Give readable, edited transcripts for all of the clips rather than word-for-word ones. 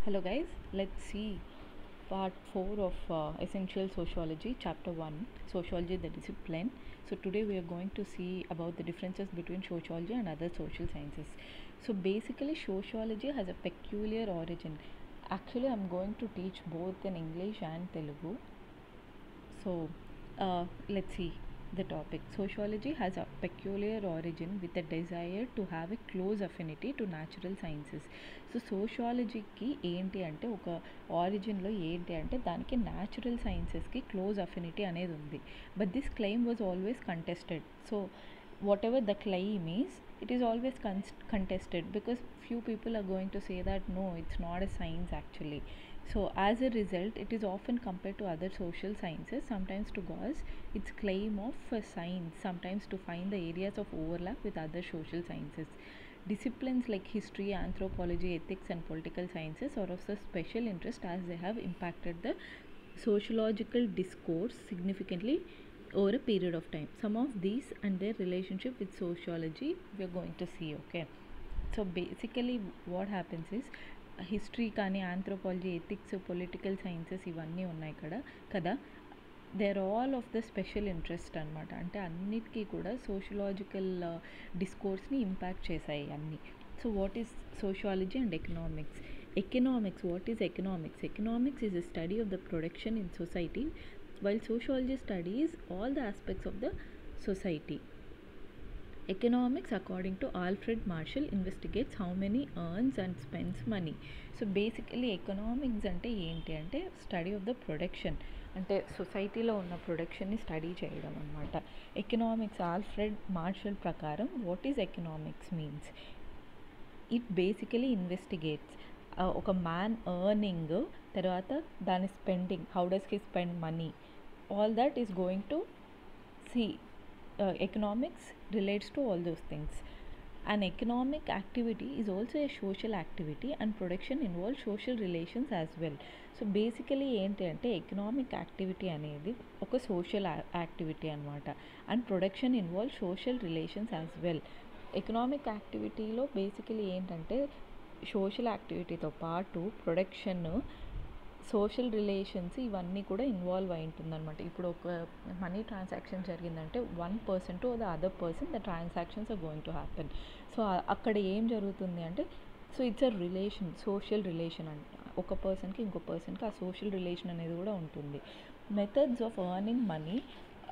Hello guys, let's see part 4 of Essential Sociology, Chapter 1, Sociology the Discipline. So today we are going to see about the differences between sociology and other social sciences. So basically sociology has a peculiar origin. Actually I'm going to teach both in English and Telugu. So let's see the topic. Sociology has a peculiar origin with a desire to have a close affinity to natural sciences. So సోషియాలజీకి ఏంటి అంటే ఒక ఆరిజిన్లో ఏంటి అంటే దానికి natural సైన్సెస్కి close affinity అనేది ఉంది. But this claim was always contested. So what ever the claim is, it is always contested because few people are going to say that no, it's not a science actually. So as a result it is often compared to other social sciences, sometimes to cause its claim of science, sometimes to find the areas of overlap with other social sciences. Disciplines like history, anthropology, ethics and political sciences are of such special interest as they have impacted the sociological discourse significantly over a period of time. Some of these and their relationship with sociology we are going to see. Okay, so basically what happens is history కానీ anthropology, ethics, political sciences ఇవన్నీ ఉన్నాయి కదా, they are all of the special interest అనమాట. అంటే అన్నిటికీ కూడా sociological డిస్కోర్స్ని impact చేశాయి అన్నీ. So what is sociology and economics? Economics, what is economics? Economics is a study of the production in society, while sociology studies all the aspects of the society. Economics, according to Alfred Marshall, investigates how many earns and spends money. So basically economics అంటే ఏంటి అంటే study of the production, అంటే సొసైటీలో ఉన్న ప్రొడక్షన్ని study చేయడం అనమాట. Economics Alfred Marshall ప్రకారం what is economics means, it basically investigates ఒక మ్యాన్ ఎర్నింగ్, తర్వాత దాని spending, how does he spend money, all that is going to see. Economics relates to all those things. An economic activity is also a social activity and production involves social relations as well. So basically ఏంటి అంటే economic activity అనేది ఒక social activity అనమాట, and production involve social relations as well. Economic యాక్టివిటీలో basically ఏంటంటే social యాక్టివిటీతో పాటు production, social relations ఇవన్నీ కూడా ఇన్వాల్వ్ అయి ఉంటుందన్నమాట. ఇప్పుడు ఒక మనీ ట్రాన్సాక్షన్ జరిగిందంటే one person to the other person the transactions are going to happen. So అక్కడ ఏం జరుగుతుంది అంటే, so it's a relation, social relation అంట. ఒక పర్సన్కి ఇంకో పర్సన్కి ఆ సోషల్ రిలేషన్ అనేది కూడా ఉంటుంది. Methods of earning money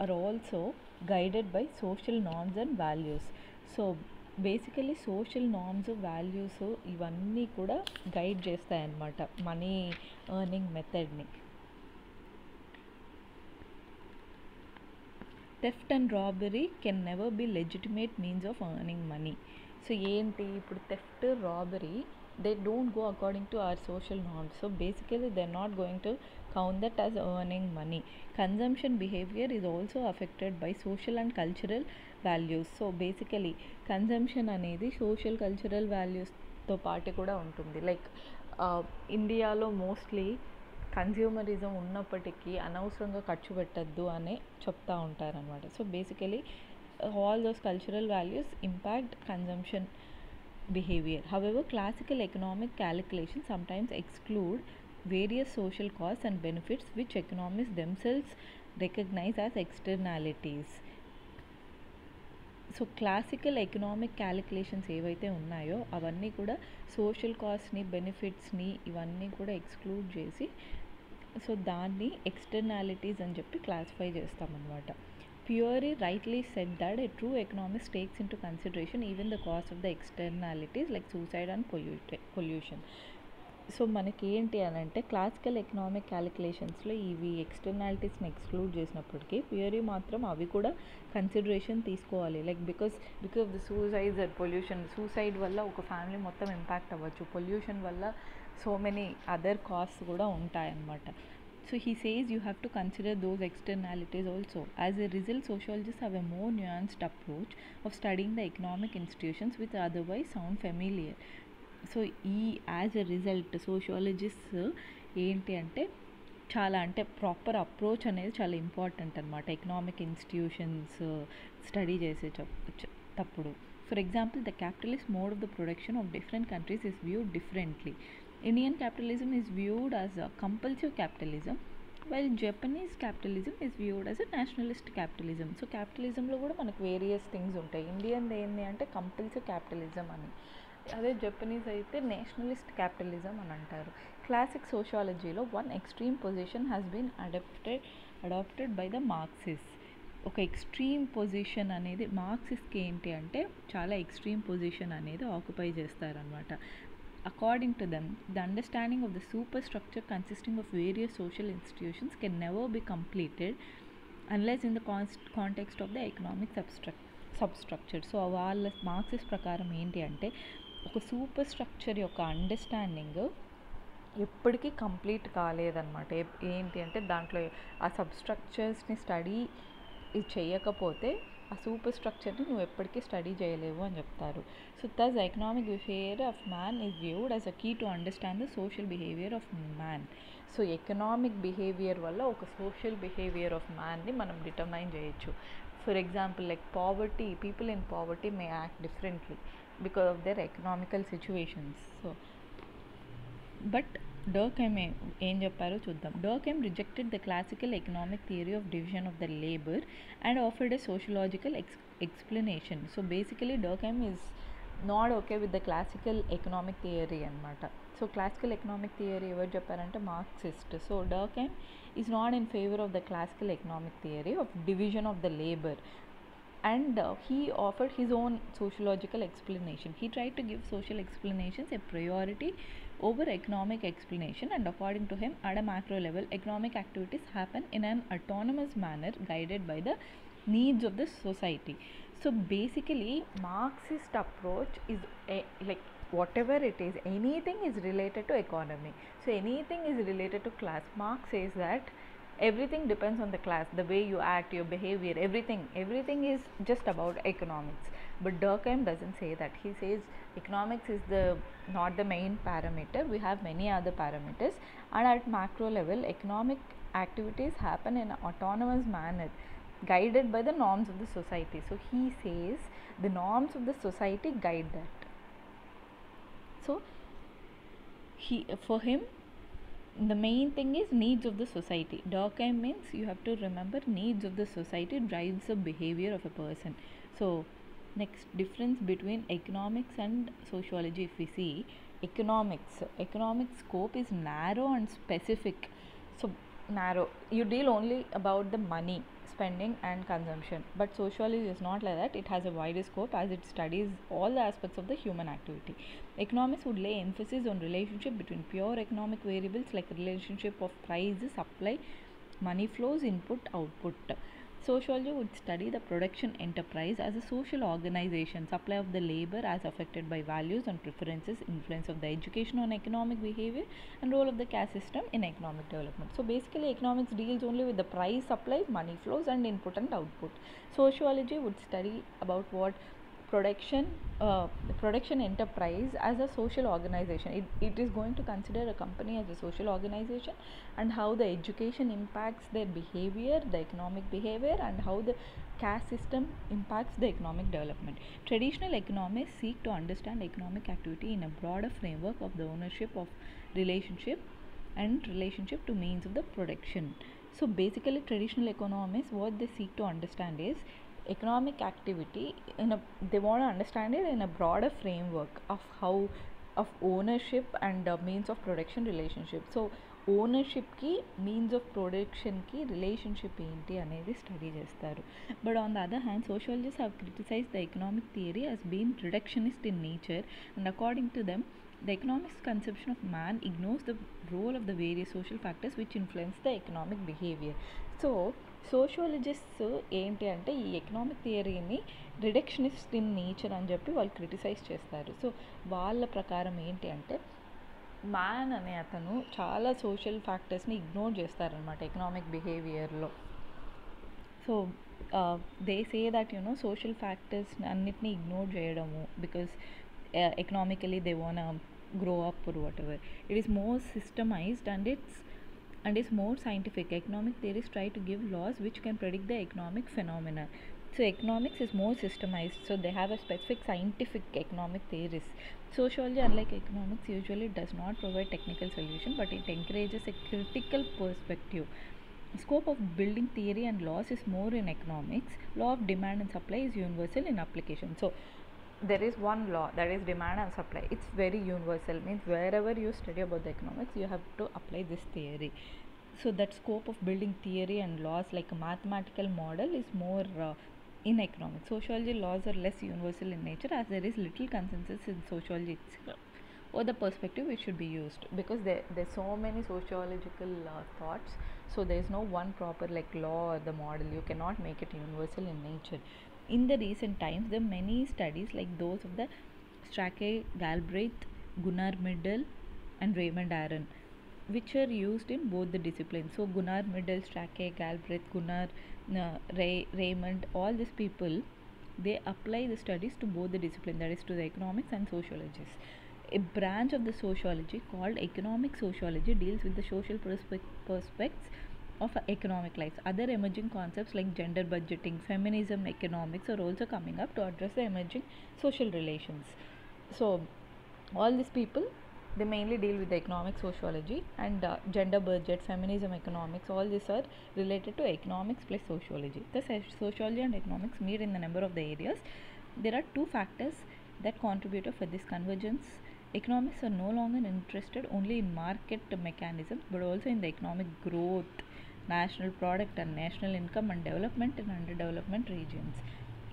are also guided by social norms and values. So basically social norms, values ఇవన్నీ కూడా గైడ్ చేస్తాయన్నమాట మనీ ఎర్నింగ్ మెథడ్ని. Theft and robbery can never be legitimate means of earning money. So ఏంటి ఇప్పుడు theft, robbery, they don't go according to our social norms. So basically they're not going to count that as earning money. Consumption behavior is also affected by social and cultural values. So basically consumption అనేది social cultural వాల్యూస్తో పాటు కూడా ఉంటుంది. Like ఇండియాలో mostly consumerism ఉన్నప్పటికీ అనవసరంగా ఖర్చు పెట్టద్దు అని చెప్తూ ఉంటారనమాట. So basically all those cultural values impact consumption behavior. However, classical economic calculations sometimes exclude various social costs and benefits which economists themselves recognize as externalities. So classical economic calculations ఏవైతే ఉన్నాయో అవన్నీ కూడా సోషల్ కాస్ట్ని, బెనిఫిట్స్ని ఇవన్నీ కూడా exclude చేసి, so దాన్ని externalities అని చెప్పి క్లాసిఫై చేస్తామన్నమాట. Pierre rightly said that a true economist takes into consideration even the cost of the externalities like suicide and pollution. So మనకి ఏంటి అని అంటే క్లాసికల్ ఎకనామిక్ క్యాలిక్యులేషన్స్లో ఇవి ఎక్స్టర్నాలిటీస్ని ఎక్స్క్లూడ్ చేసినప్పటికీ పియరీ మాత్రం అవి కూడా కన్సిడరేషన్ తీసుకోవాలి. Like because of the suicides and pollution, suicide వల్ల ఒక ఫ్యామిలీ మొత్తం ఇంపాక్ట్ అవ్వచ్చు, పొల్యూషన్ వల్ల సో మెనీ అదర్ కాస్ట్స్ కూడా ఉంటాయన్నమాట. So he says you have to consider those externalities also. As a result, sociologists have a more nuanced approach of studying the economic institutions which otherwise sound familiar. So as a result sociologist ఏంటి అంటే చాలా అంటే proper approach అనేది చాలా important అనమాట economic institutions study చేసేటప్పుడు. For example, the capitalist mode of the production of different countries is viewed differently. Indian capitalism is viewed as a compulsive capitalism, while Japanese capitalism is viewed as a nationalist capitalism. So capitalism లో కూడా మనకు various things ఉంటాయి. Indian ఏంటి అంటే compulsive capitalism అని, అదే Japanese అయితే Nationalist capitalism అని అంటారు. క్లాసిక్ సోషాలజీలో one extreme position has been adopted by the Marxist. ఒక ఎక్స్ట్రీమ్ పొజిషన్ అనేది మార్క్సిస్ట్కి ఏంటి అంటే చాలా ఎక్స్ట్రీమ్ పొజిషన్ అనేది ఆక్యుపై చేస్తారనమాట. According to them, the understanding of the superstructure consisting of various social institutions can never be completed unless in the context of the economic substructure. So వాళ్ళ Marxist ప్రకారం ఏంటి అంటే ఒక సూపర్ స్ట్రక్చర్ యొక్క understanding ఎప్పటికీ complete కాలేదన్నమాట. ఏంటి అంటే దాంట్లో ఆ సబ్స్ట్రక్చర్స్ని స్టడీ చేయకపోతే ఆ సూపర్ స్ట్రక్చర్ని నువ్వు ఎప్పటికీ స్టడీ చేయలేవు అని చెప్తారు. So thus economic behaviour of man is viewed as a key to understand the social behaviour of man. So economic behaviour వల్ల ఒక సోషల్ బిహేవియర్ ఆఫ్ మ్యాన్ని మనం డిటర్మైన్ చేయొచ్చు. For example like poverty, people in poverty may act differently because of their economical situations. So but Durkheim ఏం చెప్పారో చూద్దాం. Durkheim rejected the classical economic theory of division of the labour and offered a sociological explanation. So basically Durkheim is not okay with the classical economic theory అనమాట. So classical economic theory ఎవరు చెప్పారంటే Marxist. So Durkheim is not in favour of the classical economic theory of division of the labour, and he offered his own sociological explanation. He tried to give social explanations a priority over economic explanation, and according to him, at a macro level, economic activities happen in an autonomous manner guided by the needs of the society. So basically Marxist approach is like whatever it is, anything is related to economy, so anything is related to class. Marx says that everything depends on the class, the way you act, your behavior, everything is just about economics. But Durkheim doesn't say that. He says economics is not the main parameter, we have many other parameters, and at macro level economic activities happen in an autonomous manner guided by the norms of the society. So he says the norms of the society guide that. So for him the main thing is needs of the society. Durkheim means you have to remember needs of the society drives the behavior of a person. So next difference between economics and sociology, if we see economic scope is narrow and specific. So narrow, you deal only about the money spending and consumption, but sociology is not like that. It has a wider scope as it studies all the aspects of the human activity. Economics would lay emphasis on relationship between pure economic variables like relationship of price, supply, money flows, input, output. Sociology would study the production enterprise as a social organization, supply of the labor as affected by values and preferences, influence of the education on economic behavior, and role of the caste system in economic development. So basically economics deals only with the price, supply, money flows, and input and output. Sociology would study about what production enterprise as a social organization. It is going to consider a company as a social organization, and how the education impacts their behavior, the economic behavior, and how the caste system impacts the economic development. Traditional economists seek to understand economic activity in a broader framework of the ownership of relationship to means of the production. So basically traditional economists, what they seek to understand is economic activity they want to understand it in a broader framework of ownership and means of production relationship. So ownership ki, means of production ki relationship ఏంటి అనేది study చేస్తారు. But on the other hand, sociologists have criticized the economic theory as being reductionist in nature, and according to them the economics conception of man ignores the role of the various social factors which influence the economic behavior. So సోషియాలజిస్ట్స్ ఏంటి అంటే ఈ economic థియరీని రిడక్షనిస్ట్ in nature అని చెప్పి వాళ్ళు criticise చేస్తారు. So వాళ్ళ ప్రకారం ఏంటి అంటే మ్యాన్ అనే అతను చాలా సోషల్ ఫ్యాక్టర్స్ని ఇగ్నోర్ చేస్తారనమాట ఎకనామిక్ బిహేవియర్లో. So they say that social factors అన్నిటినీ ఇగ్నోర్ చేయడము because economically they want grow up or whatever. It is more systemized and is more scientific. Economic theories try to give laws which can predict the economic phenomena. So economics is more systemized, so they have a specific scientific economic theories. Sociology, unlike economics, usually does not provide technical solution, but it encourages a critical perspective. Scope of building theory and laws is more in economics. Law of demand and supply is universal in application. So there is one law, that is demand and supply. It's very universal, means wherever you study about the economics you have to apply this theory. So that scope of building theory and laws like a mathematical model is more in economics. Sociology laws are less universal in nature, as there is little consensus in sociology itself or the perspective which should be used, because there's so many sociological thoughts. So there is no one proper like law or the model. You cannot make it universal in nature. In the recent times, there are many studies like those of the Strachey, Galbraith, Gunnar Myrdal, and Raymond Aron, which are used in both the disciplines. So Gunnar Myrdal, Strachey, Galbraith, Gunnar, Raymond, all these people, they apply the studies to both the discipline, that is to the economics and sociologists. A branch of the sociology called economic sociology deals with the social prospects of economic life. Other emerging concepts like gender budgeting, feminism, economics are also coming up to address the emerging social relations. So all these people, they mainly deal with the economic sociology, and gender budget, feminism, economics, all these are related to economics plus sociology. The sociology and economics meet in a number of the areas. There are two factors that contributed for this convergence. Economists are no longer interested only in market mechanisms, but also in the economic growth, national product and national income, and development in underdevelopment regions.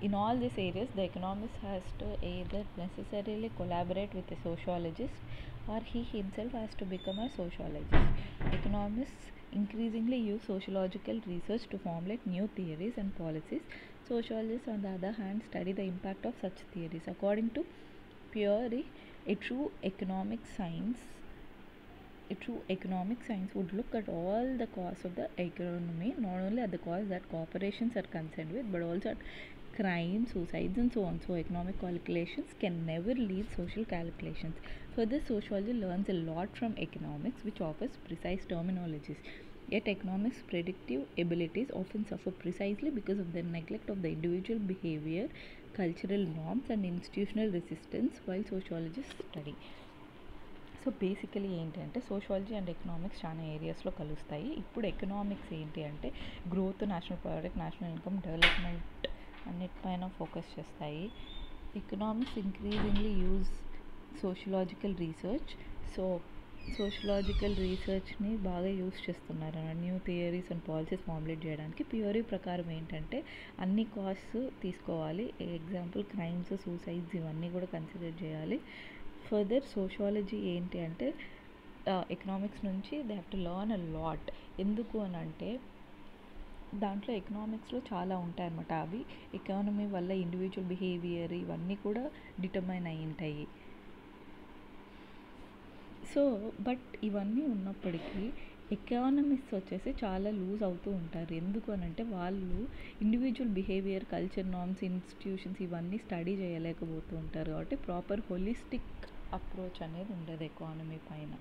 In all these areas, the economist has to either necessarily collaborate with a sociologist, or he himself has to become a sociologist. Economists increasingly use sociological research to formulate new theories and policies. Sociologists, on the other hand, study the impact of such theories. According to Peary, a true economic science would look at all the costs of the economy, not only at the costs that corporations are concerned with, but also at crime, suicides, and so on. So economic calculations can never lead social calculations. Further, sociology learns a lot from economics, which offers precise terminologies. Yet economics' predictive abilities often suffer precisely because of the neglect of the individual behavior, cultural norms, and institutional resistance while sociologists study. So basically ఏంటి అంటే sociology and economics చాలా ఏరియాస్లో కలుస్తాయి. ఇప్పుడు economics ఏంటి అంటే growth, national product, national income, development అన్నిటిపైన focus చేస్తాయి. Economics increasingly use sociological research. So sociological రీసెర్చ్ని బాగా యూజ్ చేస్తున్నారు new theories and policies formulate చేయడానికి. థియరీ ప్రకారం ఏంటంటే అన్ని కాస్ట్స్ తీసుకోవాలి. ఎగ్జాంపుల్ క్రైమ్స్, సూసైడ్స్, ఇవన్నీ కూడా కన్సిడర్ చేయాలి. ఫర్దర్ సోషాలజీ ఏంటి అంటే ఎకనామిక్స్ నుంచి they have to learn a lot. ఎందుకు అని అంటే దాంట్లో ఎకనామిక్స్లో చాలా ఉంటాయి అన్నమాట. అవి ఎకానమీ వల్ల ఇండివిజువల్ బిహేవియర్ ఇవన్నీ కూడా డిటర్మైన్ అయి ఉంటాయి. సో బట్ ఇవన్నీ ఉన్నప్పటికీ ఎకానమిస్ట్ వచ్చేసి చాలా లూజ్ అవుతూ ఉంటారు. ఎందుకు అని అంటే వాళ్ళు individual behaviour, culture norms, institutions ఇవన్నీ స్టడీ చేయలేకపోతూ ఉంటారు. కాబట్టి ప్రాపర్ హోలిస్టిక్ అప్రోచ్ అనేది ఉండదు ఎకానమీ పైన.